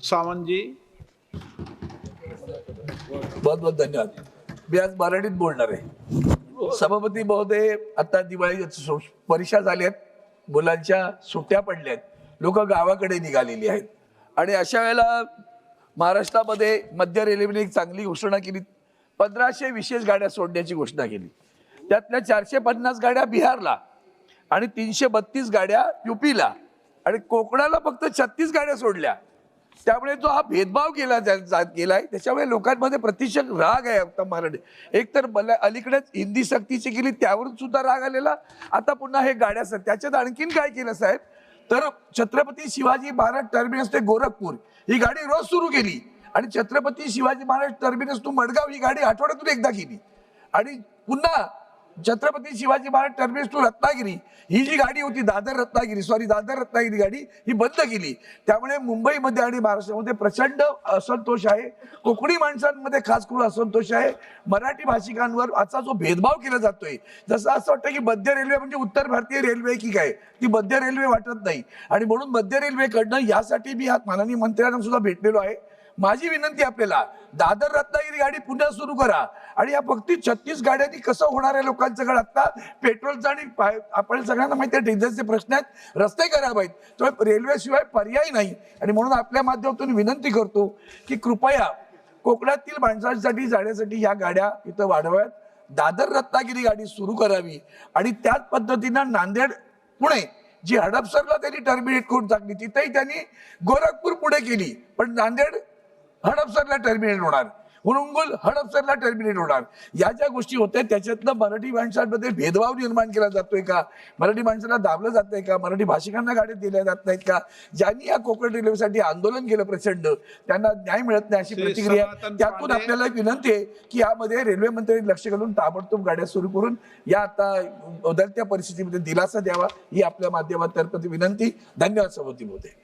सावंत जी. बहुत बहुत धन्यवाद. मी आज मराठीत बोलणार आहे. सभापती महोदय, आता दिवाळी परीक्षा झाल्यात, मुलांच्या सुट्ट्या पडल्यात, लोक गावाकडे निघालेली आहेत आणि अशा वेळेला महाराष्ट्रामध्ये मध्य रेल्वेने एक चांगली घोषणा केली. 1500 विशेष गाड्या सोडण्याची घोषणा केली. त्यातल्या 450 गाड्या बिहारला आणि 332 गाड्या युपीला आणि कोकणाला फक्त 36 गाड्या सोडल्या. त्यामुळे जो हा भेदभाव केला गेलाय त्याच्यामुळे लोकांमध्ये प्रतिशत राग आहे. आता मराठी एक तर मला अलीकडेच हिंदी सक्तीची केली त्यावरून सुद्धा राग आलेला. आता पुन्हा हे गाड्या त्याच्यात आणखीन काय केलं साहेब, तर छत्रपती शिवाजी महाराज टर्मिनस ते गोरखपूर ही गाडी रोज सुरू केली आणि छत्रपती शिवाजी महाराज टर्मिनस टू मडगाव ही गाडी आठवड्यातून एकदा केली आणि पुन्हा छत्रपती शिवाजी महाराज टर्मिनस टू रत्नागिरी ही जी गाडी होती दादर रत्नागिरी गाडी ही बंद केली. त्यामुळे मुंबईमध्ये आणि महाराष्ट्रामध्ये प्रचंड असंतोष आहे. कोकणी माणसांमध्ये खास करून असंतोष आहे. मराठी भाषिकांवर आजचा जो भेदभाव केला जातोय, जसं असं वाटतं की मध्य रेल्वे म्हणजे उत्तर भारतीय रेल्वे की काय, ती मध्य रेल्वे वाटत नाही आणि म्हणून मध्य रेल्वेकडनं यासाठी मी आज माननीय मंत्र्यांना सुद्धा भेटलेलो आहे. माझी विनंती आपल्याला, दादर रत्नागिरी गाडी पुन्हा सुरू करा आणि या फक्त 36 गाड्यांनी कसं होणार आहे लोकांच्याकडे. आता पेट्रोलचा आणि आपण सगळ्यांना माहिती आहे डिझेलचे प्रश्न आहेत, रस्ते खराब आहेत, तर रेल्वेशिवाय पर्याय नाही आणि म्हणून आपल्या माध्यमातून विनंती करतो की कृपया कोकणातील माणसांसाठी जाण्यासाठी या गाड्या इथं वाढवाव्यात. दादर रत्नागिरी गाडी सुरू करावी आणि त्याच पद्धतीनं नांदेड पुणे जी हडपसरला त्यांनी टर्मिनेट करून टाकली तिथेही त्यांनी गोरखपूर पुढे केली, पण नांदेड हडपसरला टर्मिनेट होणार, हुनंगुल हडपसरला टर्मिनेट होणार. या ज्या गोष्टी होत्या त्याच्यातनं मराठी माणसांमध्ये भेदभाव निर्माण केला जातोय का, मराठी माणसांना दाबलं जातंय का, मराठी भाषिकांना गाड्या दिल्या जात नाहीत का, ज्यांनी या कोकण रेल्वेसाठी आंदोलन केलं प्रचंड त्यांना न्याय मिळत नाही अशी प्रतिक्रिया. त्यातून आपल्याला एक विनंती आहे की यामध्ये रेल्वे मंत्र्यांनी लक्ष घालून ताबडतोब गाड्या सुरू करून या आता बदलत्या परिस्थितीमध्ये दिलासा द्यावा ही आपल्या माध्यमातर्फे विनंती. धन्यवाद सभापती महोदय.